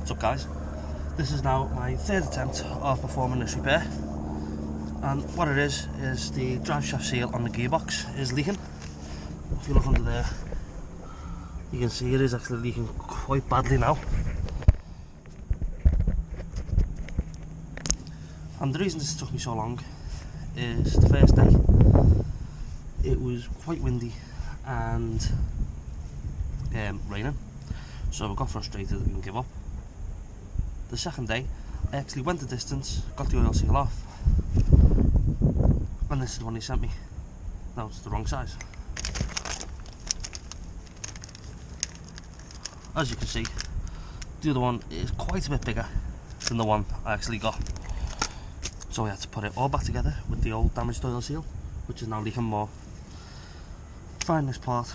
What's up guys? This is now my third attempt of performing this repair, and what it is the drive shaft seal on the gearbox is leaking. If you look under there, you can see it is actually leaking quite badly now. And the reason this took me so long is the first day it was quite windy and raining, so I got frustrated and gave up. The second day I actually went the distance, got the oil seal off, and this is the one he sent me. No, it's the wrong size. As you can see, the other one is quite a bit bigger than the one I actually got, so I had to put it all back together with the old damaged oil seal, which is now leaking more. Find this part,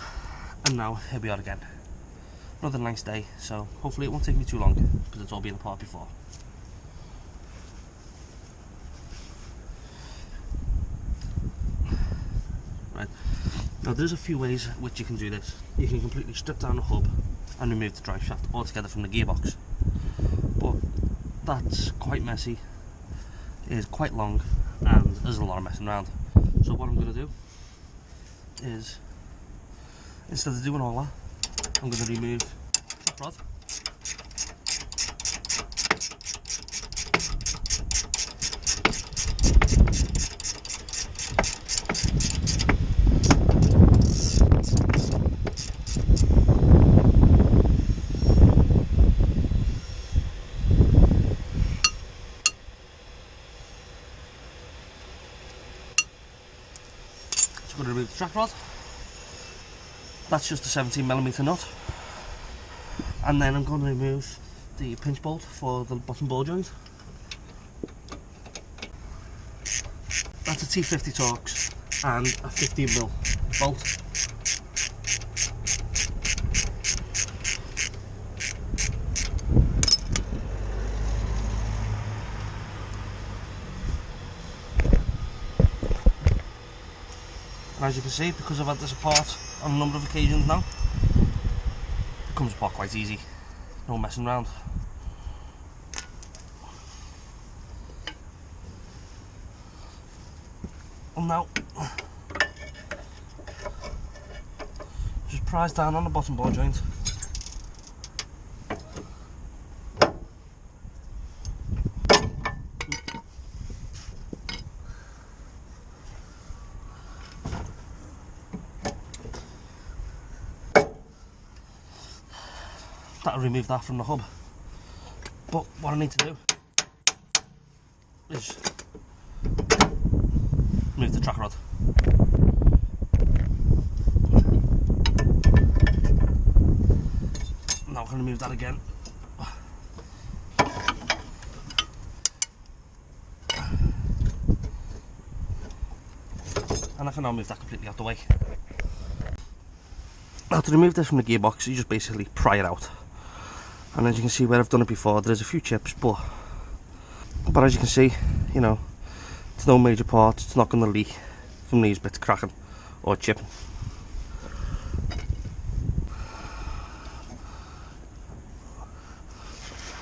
and now here we are again. Another nice day, so hopefully it won't take me too long because it's all been apart before. Right, now there's a few ways which you can do this. You can completely strip down the hub and remove the drive shaft altogether from the gearbox, but that's quite messy, it is quite long, and there's a lot of messing around. So what I'm going to do is, instead of doing all that, I'm going to remove the rod. So I'm going to remove the track rod. That's just a 17mm nut. And then I'm going to remove the pinch bolt for the bottom ball joint. That's a T50 Torx and a 15mm bolt. And as you can see, because I've had this apart on a number of occasions now, it comes apart quite easy, no messing around. And now, just prise down on the bottom ball joint. That'll remove that from the hub. But what I need to do is remove the track rod. Now I'm going to remove that again. And I can now move that completely out the way. Now to remove this from the gearbox, you just basically pry it out. And as you can see where I've done it before, there's a few chips, but as you can see, you know, it's no major part, it's not going to leak from these bits cracking or chipping.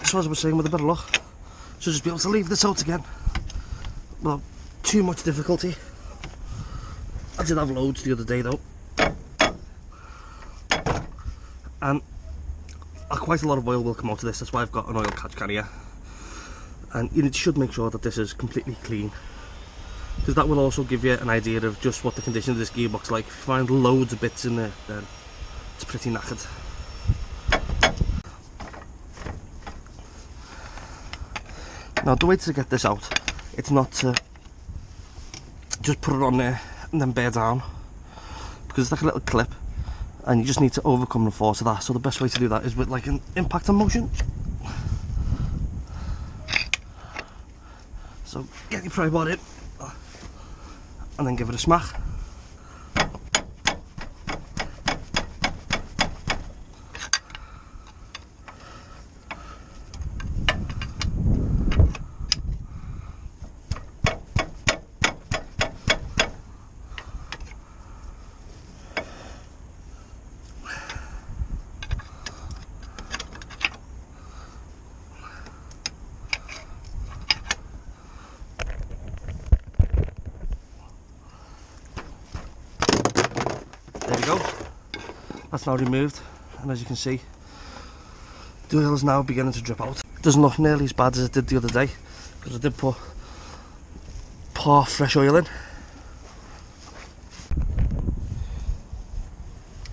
So as I was saying, with a bit of luck, should just be able to leave this out again without too much difficulty. I did have loads the other day though, and quite a lot of oil will come out of this. That's why I've got an oil catch carrier, and you should make sure that this is completely clean, because that will also give you an idea of just what the condition of this gearbox is like. If you find loads of bits in there, then it's pretty knackered. Now the way to get this out, it's not to just put it on there and then bear down, because it's like a little clip and you just need to overcome the force of that. So the best way to do that is with like an impact and motion. So get your pry bar in and then give it a smack. that's now removed, and as you can see, the oil is now beginning to drip out. It doesn't look nearly as bad as it did the other day, because I did put pour fresh oil in.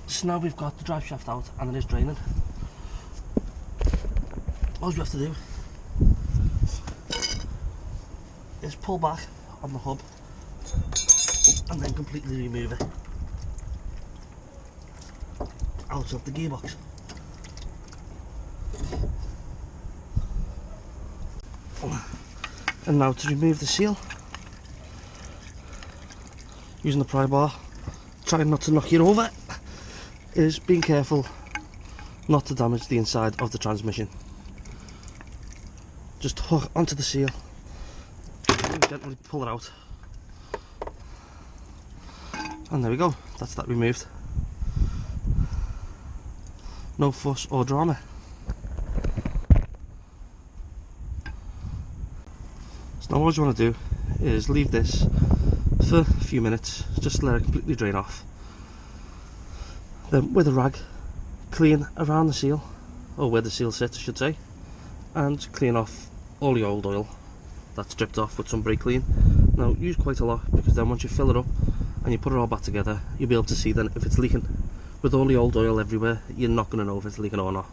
So now we've got the drive shaft out and it is draining. All we have to do is pull back on the hub and then completely remove it out of the gearbox. And now to remove the seal, using the pry bar, trying not to knock it over, is being careful not to damage the inside of the transmission. Just hook onto the seal and gently pull it out. And there we go, that's that removed. No fuss or drama. So now all you want to do is leave this for a few minutes, just let it completely drain off. Then with a rag, clean around the seal, or where the seal sits I should say, and clean off all the old oil that's dripped off with some brake clean. Now use quite a lot, because then once you fill it up and you put it all back together, you'll be able to see then if it's leaking. With all the old oil everywhere, you're not going to know if it's leaking or not.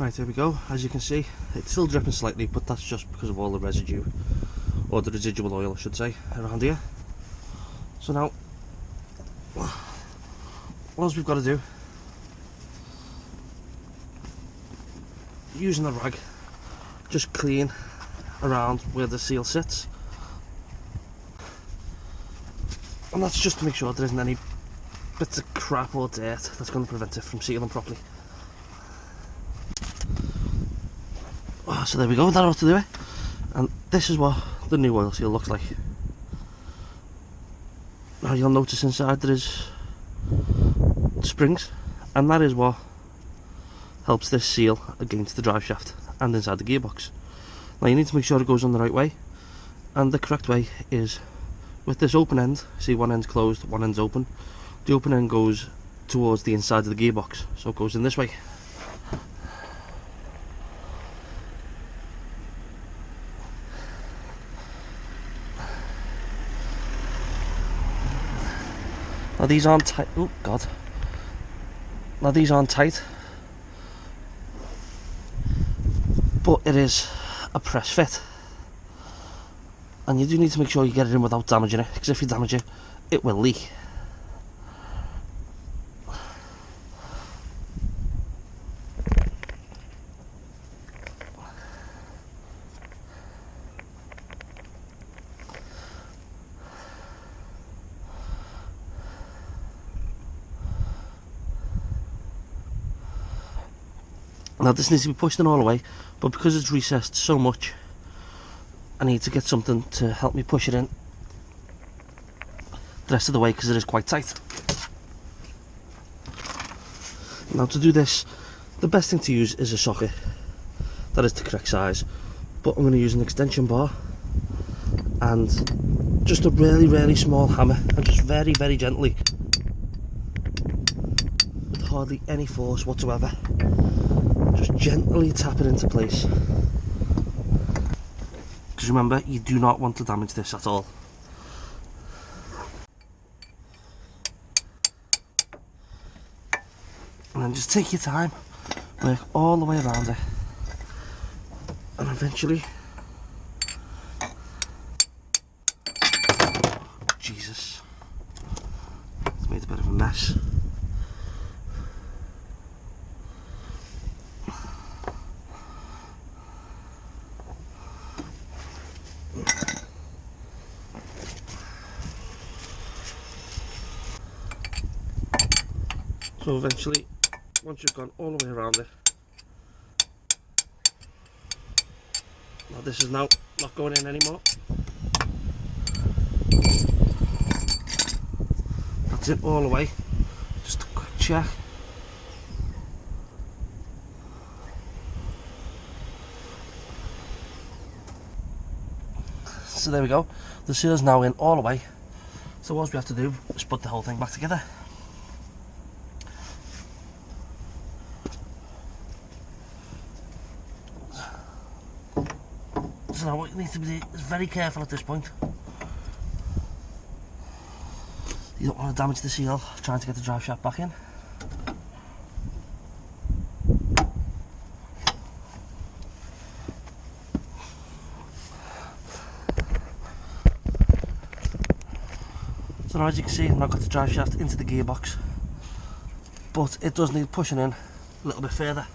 Right, there we go. As you can see, it's still dripping slightly, but that's just because of all the residue, or the residual oil I should say, around here. So now, all we've got to do, using the rag, just clean around where the seal sits. And that's just to make sure there isn't any bits of crap or dirt that's going to prevent it from sealing properly. So there we go, that ought to do it. And this is what the new oil seal looks like. Now you'll notice inside there is springs, and that is what helps this seal against the drive shaft and inside the gearbox. Now you need to make sure it goes on the right way, and the correct way is with this open end. See, one end's closed, one end's open. The open end goes towards the inside of the gearbox, so it goes in this way. Now these aren't tight. Oh god. Now these aren't tight, but it is a press fit, and you do need to make sure you get it in without damaging it, because if you damage it, it will leak. Now this needs to be pushed in all the way, but because it's recessed so much, I need to get something to help me push it in the rest of the way, because it is quite tight. Now to do this, the best thing to use is a socket that is the correct size, but I'm going to use an extension bar and just a really small hammer, and just very gently, with hardly any force whatsoever, just gently tap it into place. Because remember, you do not want to damage this at all. And then just take your time, work all the way around it, and eventually, Jesus, it's made a bit of a mess. So eventually, once you've gone all the way around it, now this is now not going in anymore. That's it all the way. Just a quick check. So there we go. The seal's now in all the way. So what we have to do is put the whole thing back together. So now what you need to be is very careful at this point. You don't want to damage the seal trying to get the drive shaft back in. So now as you can see, I've now got the drive shaft into the gearbox, but it does need pushing in a little bit further.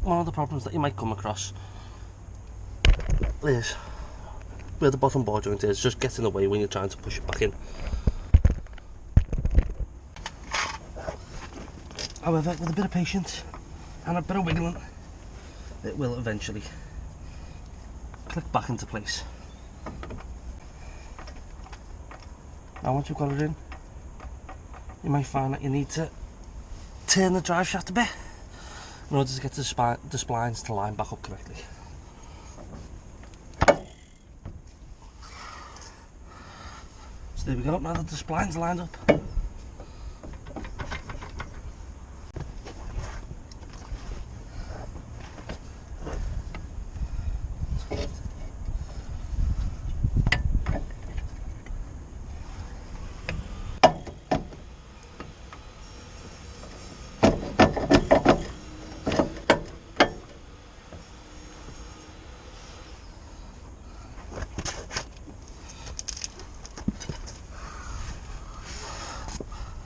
One of the problems that you might come across is where the bottom ball joint is, just gets in the way when you're trying to push it back in. However, with a bit of patience and a bit of wiggling, it will eventually click back into place. Now once you've got it in, you might find that you need to turn the drive shaft a bit in order to get the splines to line back up correctly. So there we go, now that the splines are lined up,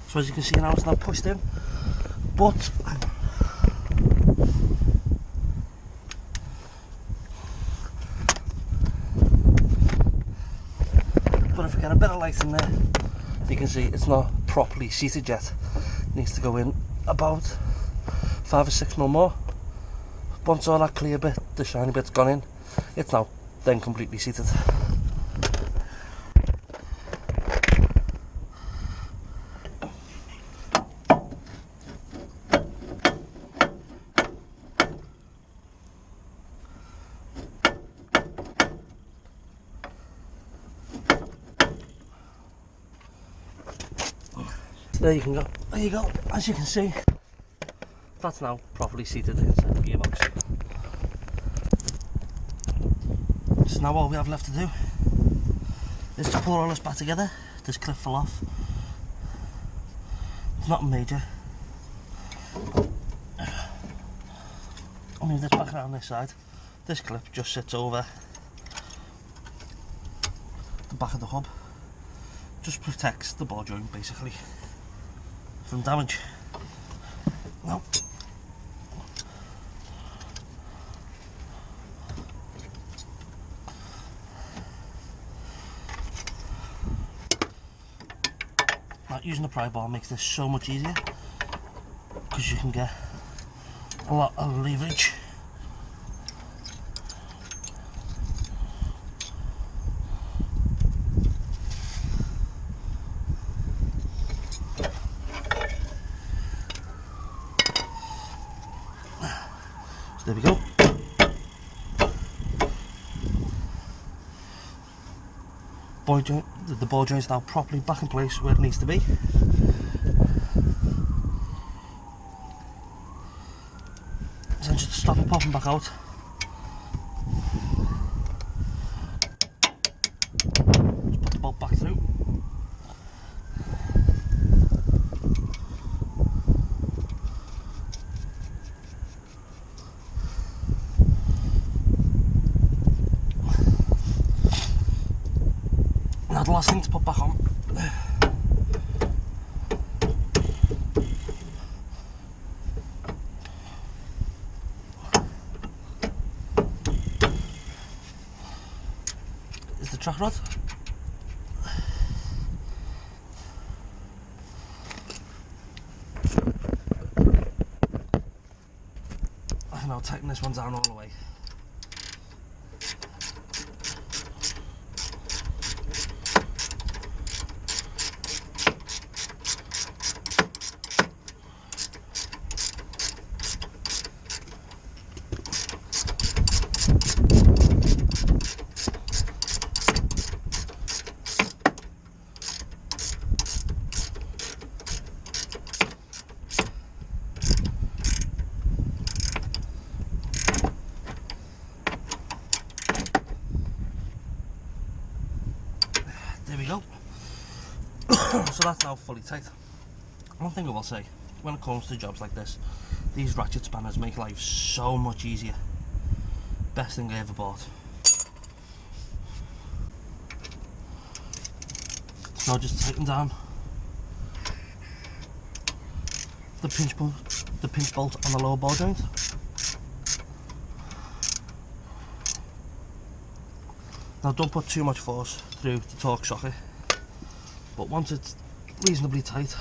so as you can see now it's not pushed in, but if we get a bit of light in there, you can see it's not properly seated yet. It needs to go in about 5 or 6 mil more. Once all that clear bit, the shiny bit's gone in, it's now then completely seated. So there you go, as you can see, that's now properly seated inside the gearbox. So now all we have left to do is to pull all this back together. This clip fell off. It's not major. I'll move this back around this side. This clip just sits over the back of the hub. Just protects the ball joint basically from damage. Now, using the pry bar makes this so much easier because you can get a lot of leverage. So there we go. The ball joint's now properly back in place where it needs to be. So just to stop it popping back out, just put the bolt back through. Now the last thing to put back on is the track rod. Now tighten this one down all the way. There we go. So that's now fully tight. One thing I will say, when it comes to jobs like this, these ratchet spanners make life so much easier. Best thing I ever bought. Now just tighten down the pinch bolt on the lower ball joint. Now don't put too much force through the torque socket, but once it's reasonably tight,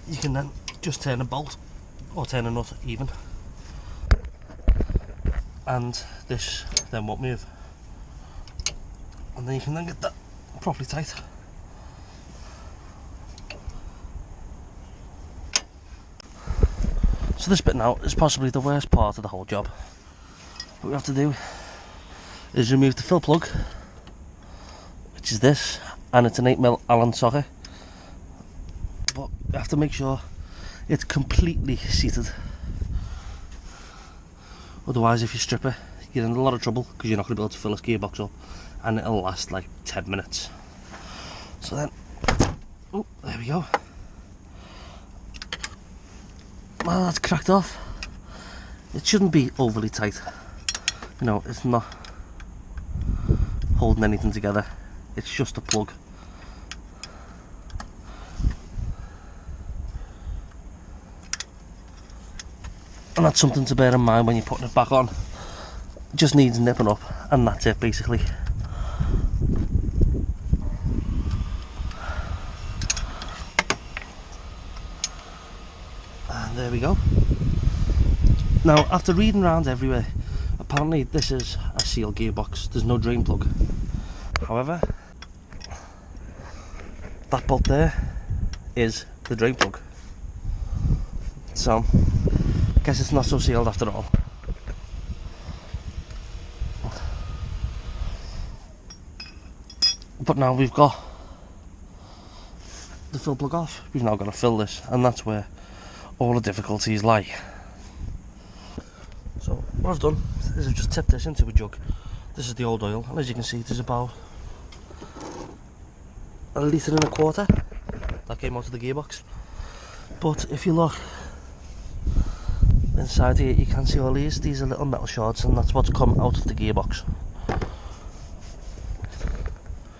you can then just turn a bolt or turn a nut even, and this then won't move, and then you can then get that properly tight. So this bit now is possibly the worst part of the whole job. What we have to do is remove the fill plug, which is this, and it's an 8mm Allen socket, but you have to make sure it's completely seated, otherwise if you strip it you're in a lot of trouble because you're not going to be able to fill this gearbox up, and it'll last like 10 minutes. So then, oh, there we go. Well, that's cracked off. It shouldn't be overly tight. You know, it's not holding anything together. It's just a plug. And that's something to bear in mind when you're putting it back on. It just needs nipping up, and that's it basically. There we go. Now, after reading around everywhere, apparently this is a sealed gearbox. There's no drain plug. However, that bolt there is the drain plug. So, I guess it's not so sealed after all. But now we've got the fill plug off, we've now got to fill this, and that's where all the difficulties lie. So what I've done is I've just tipped this into a jug. This is the old oil, and as you can see there's about 1.25 litres that came out of the gearbox. But if you look inside here, you can see all these are little metal shards, and that's what's come out of the gearbox.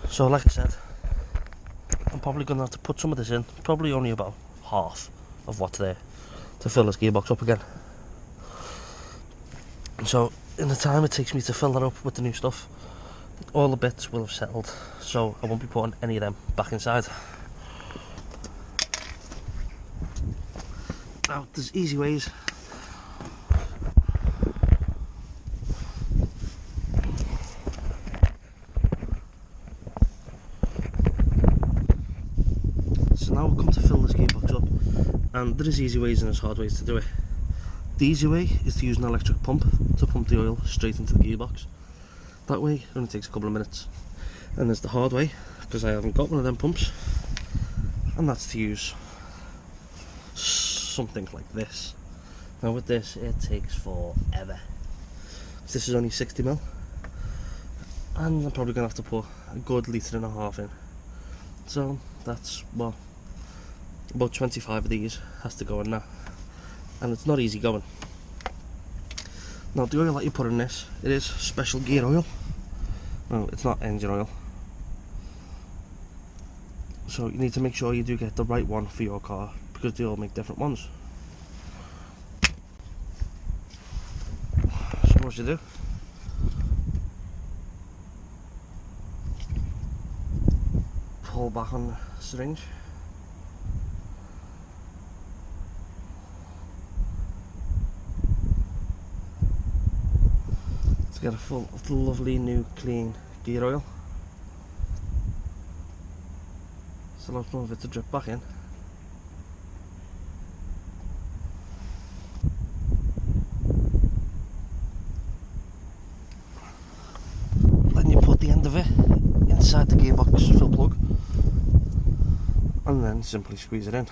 So like I said, I'm probably going to have to put some of this in, probably only about half of what's there, to fill this gearbox up again. So in the time it takes me to fill that up with the new stuff, all the bits will have settled, so I won't be putting any of them back inside. Now there's easy ways. So now we'll come to fill this gearbox up, and there is easy ways and there's hard ways to do it. The easy way is to use an electric pump to pump the oil straight into the gearbox. That way it only takes a couple of minutes. And there's the hard way, because I haven't got one of them pumps, and that's to use something like this. Now with this it takes forever. This is only 60mm, and I'm probably going to have to put a good 1.5 litres in. So that's, well, about 25 of these has to go in now, and it's not easy going. Now the oil that you put in this, it is special gear oil. No, it's not engine oil. So you need to make sure you do get the right one for your car, because they all make different ones. So what you do, pull back on the syringe. To get a full of the lovely new clean gear oil. So allow some of it to drip back in. Then you put the end of it inside the gearbox fill plug and then simply squeeze it in.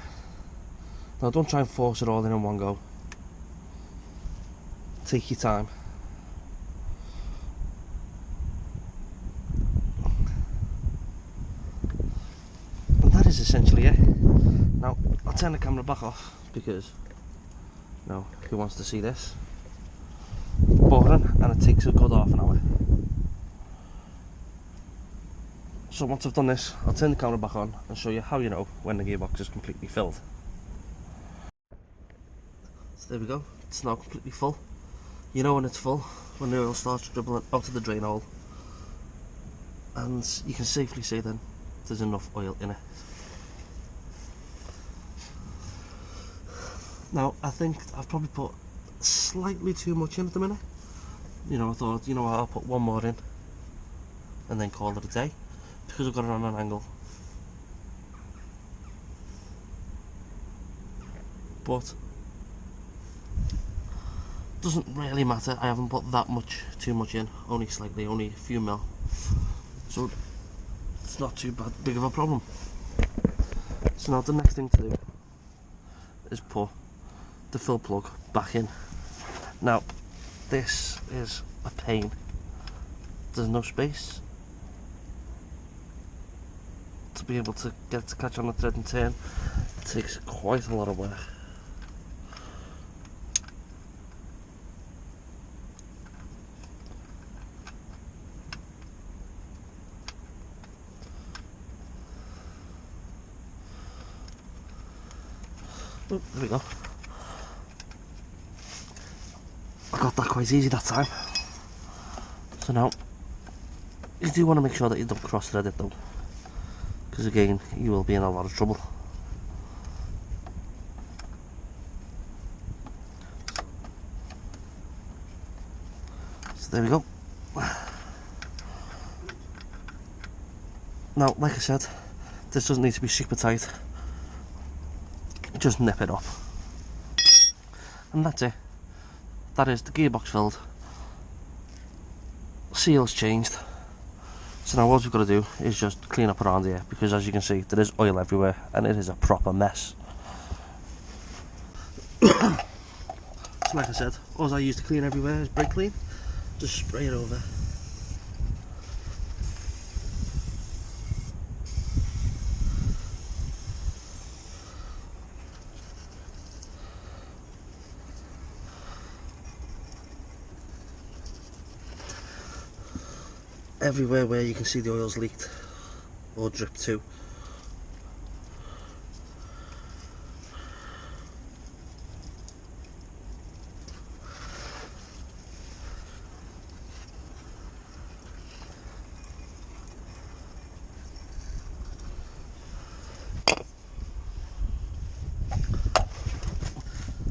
Now don't try and force it all in one go. Take your time. And that is essentially it. Now I'll turn the camera back off because who wants to see this? Boring, and it takes a good half an hour. So once I've done this, I'll turn the camera back on and show you how you know when the gearbox is completely filled. So there we go, it's now completely full. You know when it's full, when the oil starts dribbling out of the drain hole. And you can safely say then, there's enough oil in it. Now, I think I've probably put slightly too much in at the minute. You know, I thought, you know what, I'll put one more in and then call it a day, because I've got it on an angle. But doesn't really matter. I haven't put that much, too much in, only slightly, only a few mil. So it's not too big of a problem. So now the next thing to do is put the fill plug back in. Now this is a pain. There's no space to be able to get it to catch on the thread and turn. It takes quite a lot of work. Oh, there we go. I got that quite easy that time. So now, you do want to make sure that you don't cross thread it though, because again, you will be in a lot of trouble. So there we go. Now, like I said, this doesn't need to be super tight. Just nip it up. And that's it. That is the gearbox filled. Seals changed. So now what we've got to do is just clean up around here, because as you can see there is oil everywhere and it is a proper mess. So like I said, all I use to clean everywhere is brake clean. Just spray it over. Everywhere where you can see the oil's leaked or dripped to.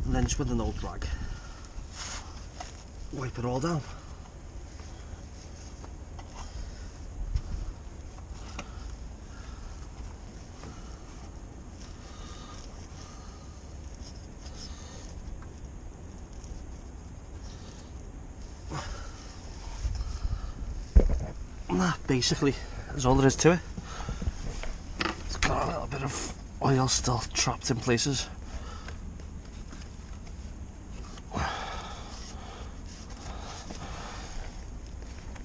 And then just with an old rag, wipe it all down. And that basically is all there is to it. It's got a little bit of oil still trapped in places.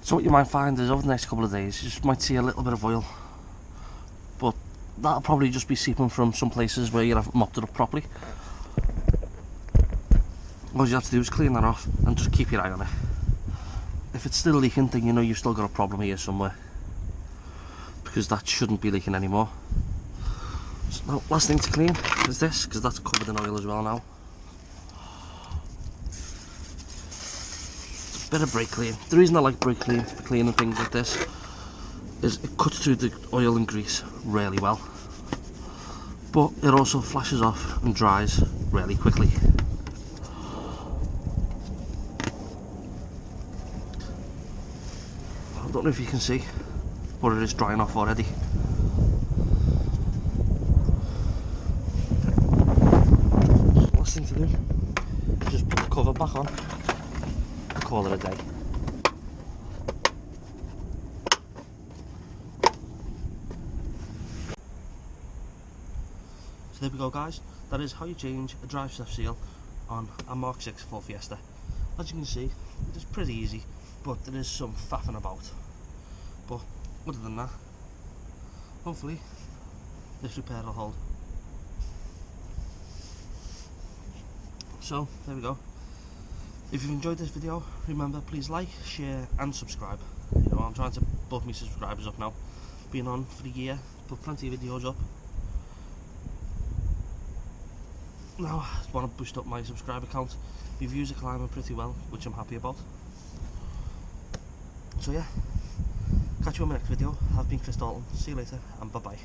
So what you might find is over the next couple of days you just might see a little bit of oil, but that'll probably just be seeping from some places where you haven't mopped it up properly. All you have to do is clean that off and just keep your eye on it. If it's still leaking, then you know you've still got a problem here somewhere, because that shouldn't be leaking anymore. So now, last thing to clean is this, because that's covered in oil as well now. It's a bit of brake clean. The reason I like brake clean for cleaning things like this is it cuts through the oil and grease really well, but it also flashes off and dries really quickly. I don't know if you can see, but it is drying off already. So last thing to do is just put the cover back on and call it a day. So there we go guys, that is how you change a drive shaft seal on a Mark 6 Ford Fiesta. As you can see, it is pretty easy, but there is some faffing about. But other than that, hopefully this repair will hold. So there we go. If you've enjoyed this video, remember please like, share and subscribe. You know, I'm trying to buff my subscribers up now. Been on for a year, put plenty of videos up. Now I just want to boost up my subscriber count. My views are climbing pretty well, which I'm happy about. So yeah, catch you on my next video. I've been Chris Dalton. See you later and bye bye.